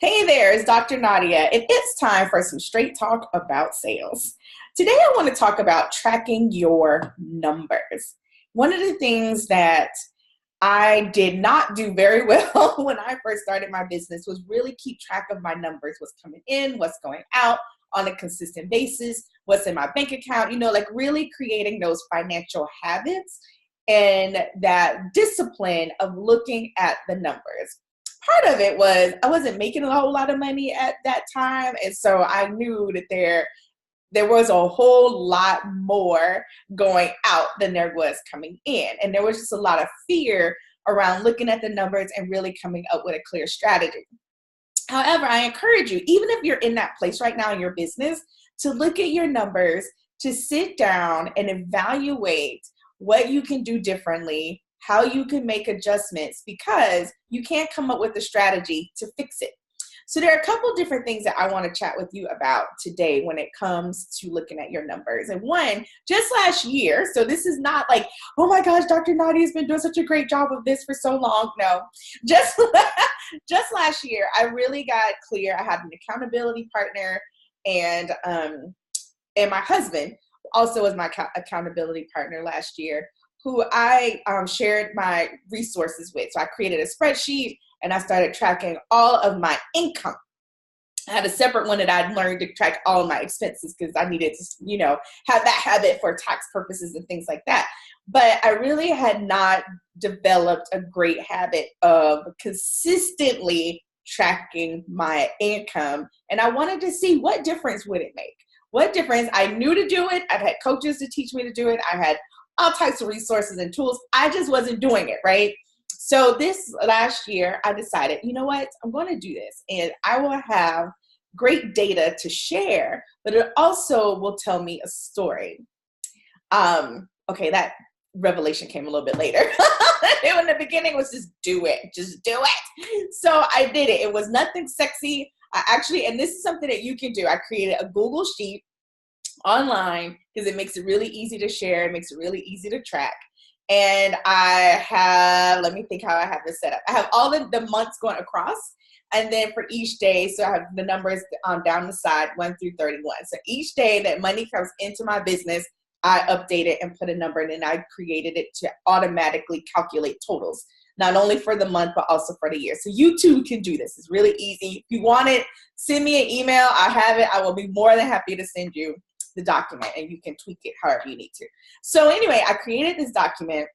Hey there, it's Dr. Nadia, and it's time for some straight talk about sales. Today, I want to talk about tracking your numbers. One of the things that I did not do very well when I first started my business was really keep track of my numbers, what's coming in, what's going out on a consistent basis, what's in my bank account, like really creating those financial habits and that discipline of looking at the numbers. Part of it was I wasn't making a whole lot of money at that time, and so I knew that there was a whole lot more going out than there was coming in, and there was just a lot of fear around looking at the numbers and really coming up with a clear strategy. However, I encourage you, even if you're in that place right now in your business, to look at your numbers, to sit down and evaluate what you can do differently, how you can make adjustments, because you can't come up with a strategy to fix it. So there are a couple different things that I want to chat with you about today when it comes to looking at your numbers. And one, just last year, so this is not like, oh my gosh, Dr. Nadia has been doing such a great job of this for so long. No, just last year, I really got clear. I had an accountability partner, and my husband also was my accountability partner last year, who I shared my resources with. So I created a spreadsheet and I started tracking all of my income. I had a separate one that I'd learned to track all of my expenses because I needed to, have that habit for tax purposes and things like that. But I really had not developed a great habit of consistently tracking my income. And I wanted to see what difference would it make? What difference? I knew to do it. I've had coaches to teach me to do it. I had all types of resources and tools. I just wasn't doing it, right? So this last year, I decided, you know what? I'm going to do this, and I will have great data to share, but it also will tell me a story. Okay, that revelation came a little bit later. In the beginning was just do it. So I did it. It was nothing sexy. And this is something that you can do. I created a Google Sheet online because it makes it really easy to share. It makes it really easy to track. And let me think how I have this set up. I have all the months going across, and then for each day, so I have the numbers down the side, 1 through 31. So each day that money comes into my business, I update it and put a number in, and I created it to automatically calculate totals, not only for the month, but also for the year. So you too can do this. It's really easy. If you want it, send me an email. I have it. I will be more than happy to send you the document, and you can tweak it however you need to. So anyway, I created this document.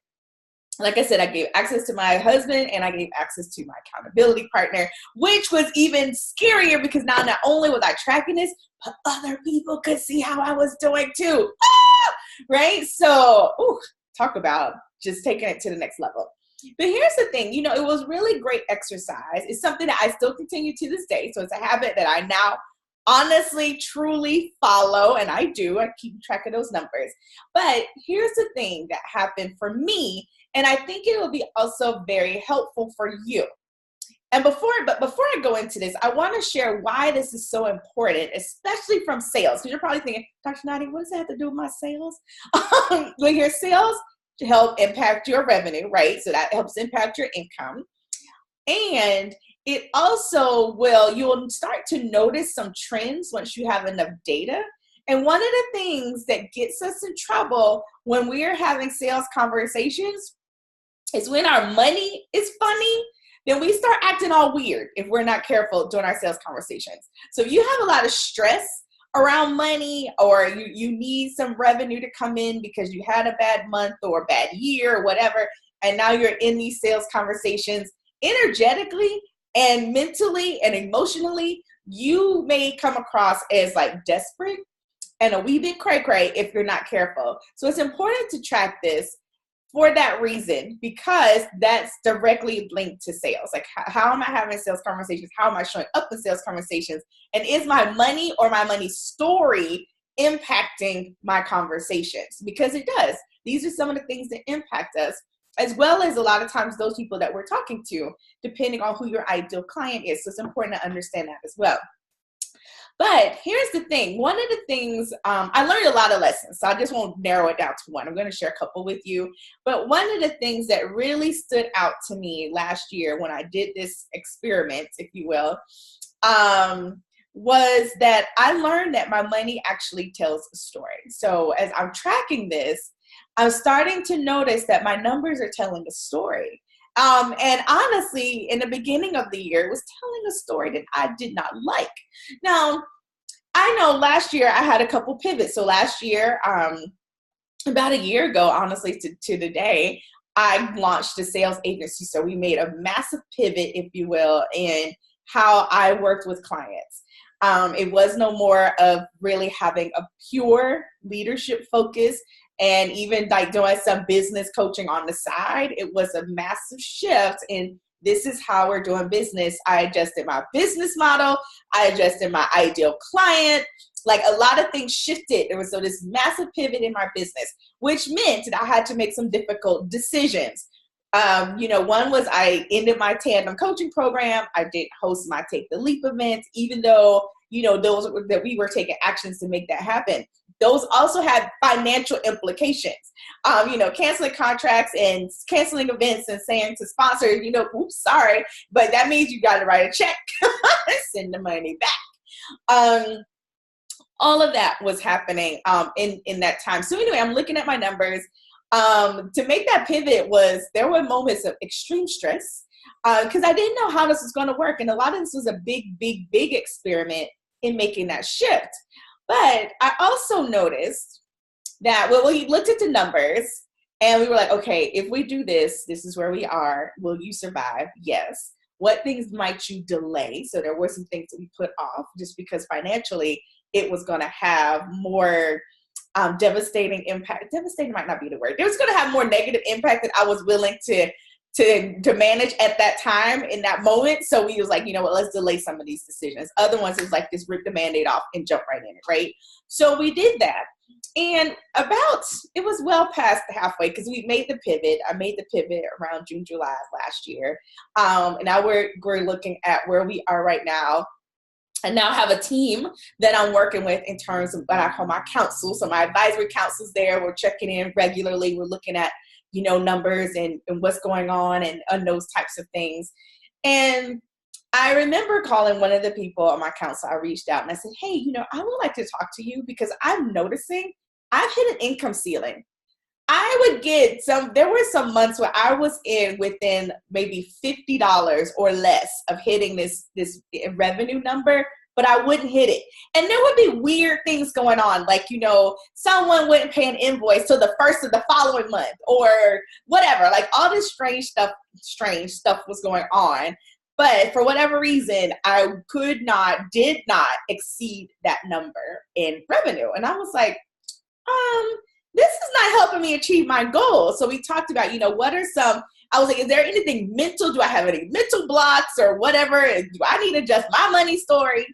Like I said, I gave access to my husband and I gave access to my accountability partner, which was even scarier because now not only was I tracking this, but other people could see how I was doing too. Right? So, talk about just taking it to the next level. But here's the thing, it was really great exercise. It's something that I still continue to this day. So it's a habit that I now honestly, truly follow, and I keep track of those numbers. But here's the thing that happened for me, and I think it will be also very helpful for you. And before I go into this, I want to share why this is so important, especially from sales. Because you're probably thinking, Dr. Nadia, what does that have to do with my sales? When your sales help impact your revenue, right? So that helps impact your income. And it also you'll start to notice some trends once you have enough data. And one of the things that gets us in trouble when we are having sales conversations is when our money is funny, then we start acting all weird if we're not careful during our sales conversations. So if you have a lot of stress around money, or you need some revenue to come in because you had a bad month or a bad year or whatever, and now you're in these sales conversations, energetically and mentally and emotionally, you may come across as like desperate and a wee bit cray-cray if you're not careful. So it's important to track this for that reason, because that's directly linked to sales. Like, how am I having sales conversations? How am I showing up in sales conversations? And is my money or my money story impacting my conversations? Because it does. These are some of the things that impact us, as well as a lot of times those people that we're talking to, depending on who your ideal client is. So it's important to understand that as well. But here's the thing. One of the things, I learned a lot of lessons, so I just won't narrow it down to one. I'm going to share a couple with you. But one of the things that really stood out to me last year when I did this experiment, if you will, was that I learned that my money actually tells a story. So as I'm tracking this, I'm starting to notice that my numbers are telling a story. And honestly, in the beginning of the year, it was telling a story that I did not like. Now, I know last year I had a couple pivots. So last year, about a year ago, honestly, to the day, I launched a sales agency. So we made a massive pivot, if you will, in how I worked with clients. It was no more of really having a pure leadership focus and even like doing some business coaching on the side. It was a massive shift in this is how we're doing business. I adjusted my business model. I adjusted my ideal client. Like a lot of things shifted. There was so this massive pivot in my business, which meant that I had to make some difficult decisions. One was I ended my tandem coaching program. I did host my Take the Leap events, even though, those that we were taking actions to make that happen. Those also had financial implications. Canceling contracts and canceling events and saying to sponsors, oops, sorry, but that means you got to write a check and send the money back. All of that was happening in that time. So anyway, I'm looking at my numbers. To make that pivot there were moments of extreme stress because I didn't know how this was going to work. And a lot of this was a big, big, big experiment in making that shift. But I also noticed that we looked at the numbers and we were like, okay, if we do this, this is where we are. Will you survive? Yes. What things might you delay? So there were some things that we put off just because financially it was going to have more devastating impact. Devastating might not be the word. It was going to have more negative impact than I was willing to manage at that time in that moment. So we was like, let's delay some of these decisions. Other ones is like just rip the Band-Aid off and jump right in it, right? So we did that. And it was well past the halfway because we made the pivot. I made the pivot around June, July of last year. And now we're looking at where we are right now. I now have a team that I'm working with in terms of what I call my council. So my advisory council's there. We're checking in regularly. We're looking at, numbers and what's going on and those types of things. And I remember calling one of the people on my council. I reached out and I said, hey, I would like to talk to you because I'm noticing I've hit an income ceiling. I would get there were some months where I was within maybe $50 or less of hitting this revenue number, but I wouldn't hit it. And there would be weird things going on. Like, someone wouldn't pay an invoice till the first of the following month or whatever. Like all this strange stuff was going on. But for whatever reason, I did not exceed that number in revenue. And I was like, this is not helping me achieve my goal. So we talked about, I was like, is there anything mental? Do I have any mental blocks or whatever? Do I need to adjust my money story?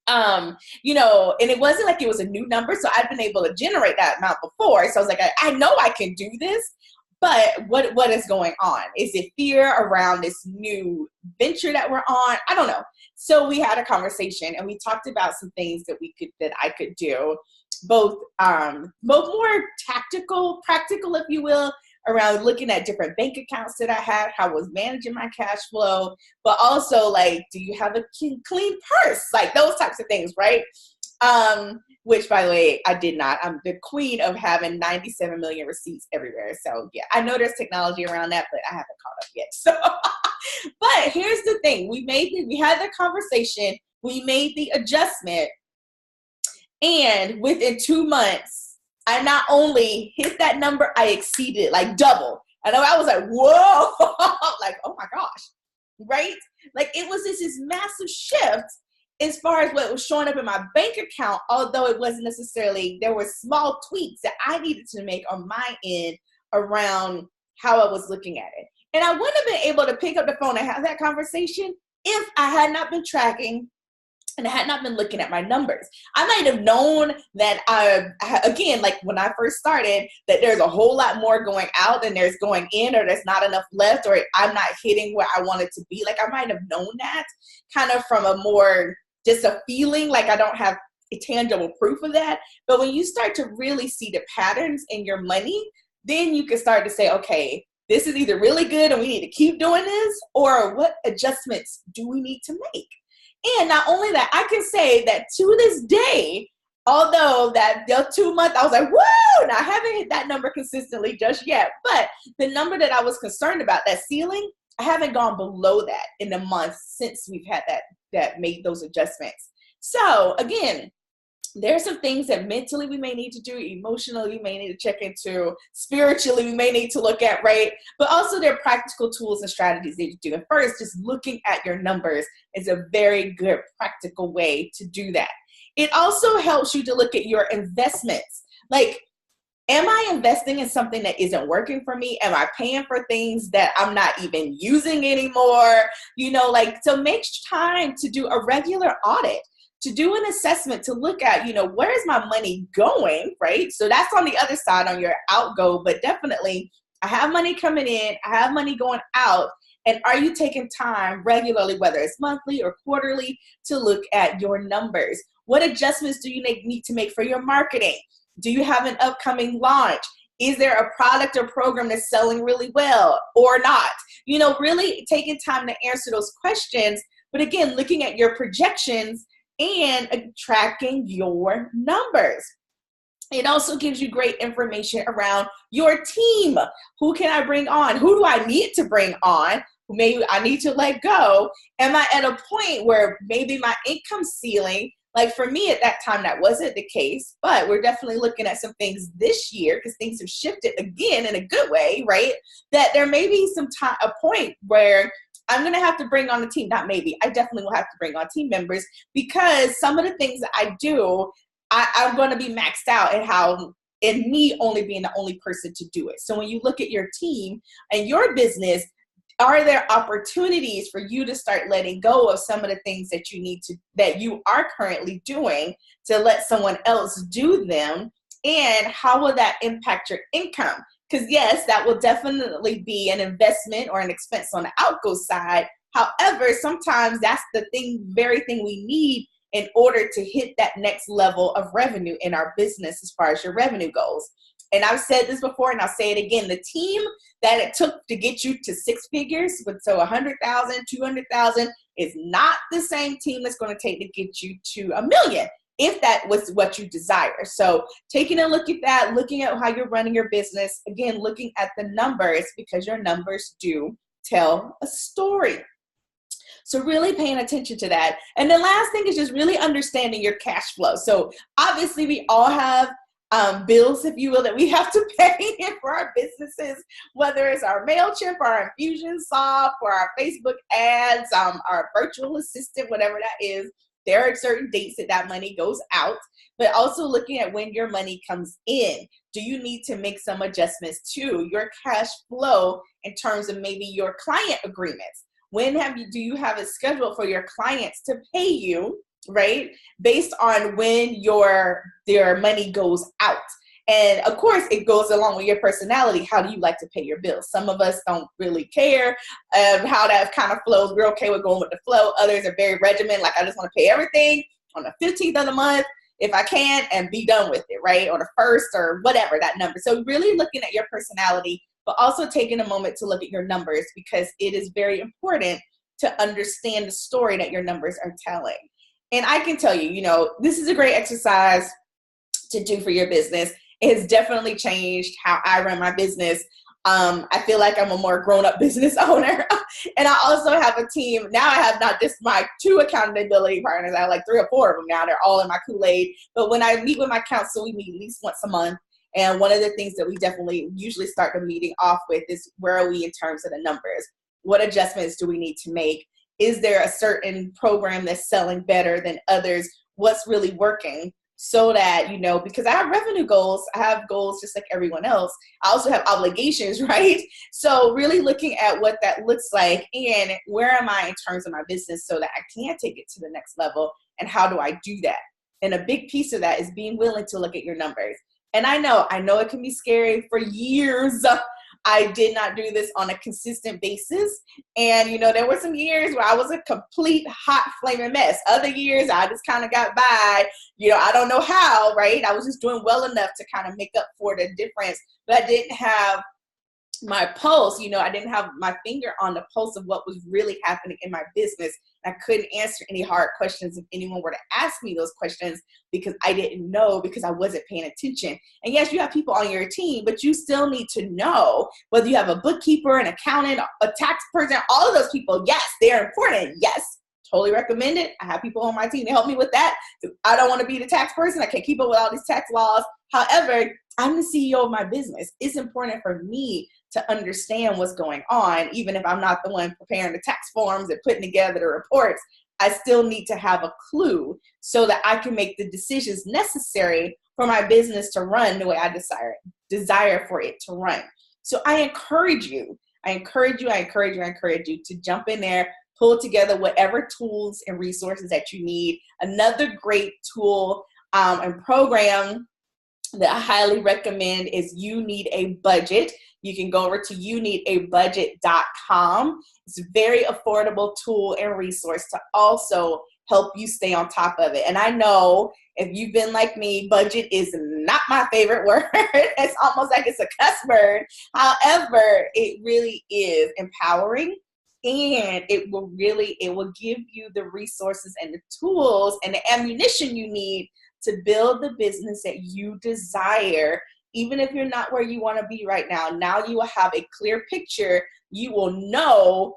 And it wasn't like it was a new number. So I'd been able to generate that amount before. So I was like, I know I can do this, but what is going on? Is it fear around this new venture that we're on? I don't know. So we had a conversation and we talked about some things that I could do, both more tactical, practical, if you will, around looking at different bank accounts that I had, how I was managing my cash flow, but also like, do you have a clean purse? Like those types of things, right? Which by the way, I did not. I'm the queen of having 97 million receipts everywhere. So yeah, I know there's technology around that, but I haven't caught up yet. So, but here's the thing. We had the conversation, we made the adjustment, and within 2 months, I not only hit that number, I exceeded it, like double. And I was like, whoa, like, oh my gosh, right? Like it was this massive shift as far as what was showing up in my bank account, although it wasn't necessarily, there were small tweaks that I needed to make on my end around how I was looking at it. And I wouldn't have been able to pick up the phone and have that conversation if I had not been tracking and I had not been looking at my numbers. I might have known that, again, like when I first started, that there's a whole lot more going out than there's going in, or there's not enough left, or I'm not hitting where I want it to be. Like I might have known that kind of from a more, just a feeling, like I don't have a tangible proof of that. But when you start to really see the patterns in your money, then you can start to say, okay, this is either really good and we need to keep doing this, or what adjustments do we need to make? And not only that, I can say that to this day, although that the 2 month, I was like, woo, and I haven't hit that number consistently just yet. But the number that I was concerned about, that ceiling, I haven't gone below that in the month since we've had that made those adjustments. So again, there's some things that mentally we may need to do, emotionally we may need to check into, spiritually we may need to look at, right? But also there are practical tools and strategies that you do. And first, just looking at your numbers is a very good practical way to do that. It also helps you to look at your investments. Like, am I investing in something that isn't working for me? Am I paying for things that I'm not even using anymore? So make time to do a regular audit, to do an assessment, to look at, where is my money going, right? So that's on the other side, on your outgo, but definitely I have money coming in, I have money going out. And are you taking time regularly, whether it's monthly or quarterly, to look at your numbers? What adjustments do you need to make for your marketing? Do you have an upcoming launch? Is there a product or program that's selling really well or not? Really taking time to answer those questions. But again, looking at your projections and tracking your numbers. It also gives you great information around your team. Who can I bring on? Who do I need to bring on? Maybe I need to let go. Am I at a point where maybe my income ceiling, like for me at that time, that wasn't the case, but we're definitely looking at some things this year because things have shifted again in a good way, right? That there may be a point where I'm going to have to bring on a team. Not maybe, I definitely will have to bring on team members, because some of the things that I do, I'm going to be maxed out in me only being the only person to do it. So when you look at your team and your business, are there opportunities for you to start letting go of some of the things that you are currently doing, to let someone else do them? And how will that impact your income? Because yes, that will definitely be an investment or an expense on the outgo side. However, sometimes that's the very thing we need in order to hit that next level of revenue in our business as far as your revenue goes. And I've said this before and I'll say it again, the team that it took to get you to six figures, so 100,000, 200,000, is not the same team that's going to take to get you to $1 million, if that was what you desire. So taking a look at that, looking at how you're running your business, again, looking at the numbers, because your numbers do tell a story. So really paying attention to that. And the last thing is just really understanding your cash flow. So obviously we all have bills, if you will, that we have to pay for our businesses, whether it's our MailChimp or our Infusionsoft or our Facebook ads, our virtual assistant, whatever that is. There are certain dates that money goes out, but also looking at when your money comes in. Do you need to make some adjustments to your cash flow in terms of maybe your client agreements? Do you have a schedule for your clients to pay you, right? Based on when their money goes out. And of course, it goes along with your personality. How do you like to pay your bills? Some of us don't really care how that kind of flows. We're okay with going with the flow. Others are very regimented. Like, I just want to pay everything on the 15th of the month if I can and be done with it, right? Or the 1st or whatever that number. So really looking at your personality, but also taking a moment to look at your numbers, because it is very important to understand the story that your numbers are telling. And I can tell you, this is a great exercise to do for your business. It has definitely changed how I run my business. I feel like I'm a more grown-up business owner. And I also have a team. Now I have not just my 2 accountability partners. I have like 3 or 4 of them now. They're all in my Kool-Aid. But when I meet with my counsel, we meet at least once a month. And one of the things that we definitely usually start the meeting off with is, where are we in terms of the numbers? What adjustments do we need to make? Is there a certain program that's selling better than others? What's really working? So that, because I have revenue goals, I have goals just like everyone else. I also have obligations, right? So really looking at what that looks like and where am I in terms of my business so that I can take it to the next level, and how do I do that? And a big piece of that is being willing to look at your numbers. And I know it can be scary. For years, I did not do this on a consistent basis. And, there were some years where I was a complete hot flaming mess. Other years, I just kind of got by. I don't know how, right? I was just doing well enough to kind of make up for the difference. But I didn't have my pulse, I didn't have my finger on the pulse of what was really happening in my business I couldn't answer any hard questions if anyone were to ask me those questions because I didn't know, because I wasn't paying attention. And yes, you have people on your team, but you still need to know whether you have a bookkeeper, an accountant, a tax person, all of those people. Yes, they're important. Yes, totally recommend it. I have people on my team to help me with that. I don't want to be the tax person. I can't keep up with all these tax laws. However, I'm the CEO of my business. It's important for me to understand what's going on, even if I'm not the one preparing the tax forms and putting together the reports. I still need to have a clue so that I can make the decisions necessary for my business to run the way I desire for it to run. So I encourage you to jump in there, pull together whatever tools and resources that you need. Another great tool and program that I highly recommend is You Need a Budget. You can go over to youneedabudget.com. It's a very affordable tool and resource to also help you stay on top of it. And I know if you've been like me, budget is not my favorite word. It's almost like it's a cuss word. However, it really is empowering, and it will give you the resources and the tools and the ammunition you need to build the business that you desire. Even if you're not where you want to be right now, now you will have a clear picture. You will know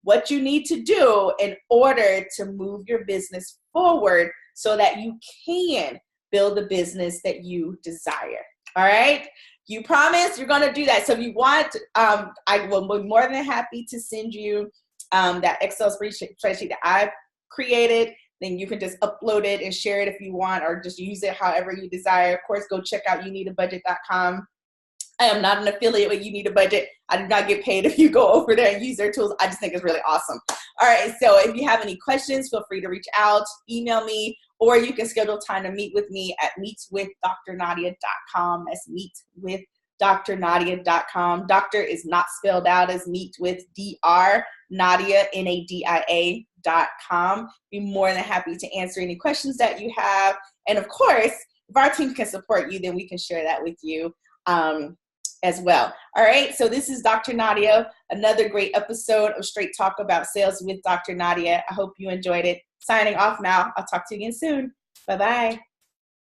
what you need to do in order to move your business forward so that you can build the business that you desire. All right? You promise you're going to do that. So if you want, I will be more than happy to send you that Excel spreadsheet that I've created. Then you can just upload it and share it if you want, or just use it however you desire. Of course, go check out youneedabudget.com. I am not an affiliate with You Need a Budget. I do not get paid if you go over there and use their tools. I just think it's really awesome. All right, so if you have any questions, feel free to reach out, email me, or you can schedule time to meet with me at meetwithdrnadia.com. That's meetwithdrnadia.com. Doctor is not spelled out as meet with DR, Nadia, NADIA.com. Be more than happy to answer any questions that you have. And of course, if our team can support you, then we can share that with you as well. All right, so this is Dr. Nadia, another great episode of Straight Talk About Sales with Dr. Nadia. I hope you enjoyed it. Signing off now. I'll talk to you again soon. Bye-bye.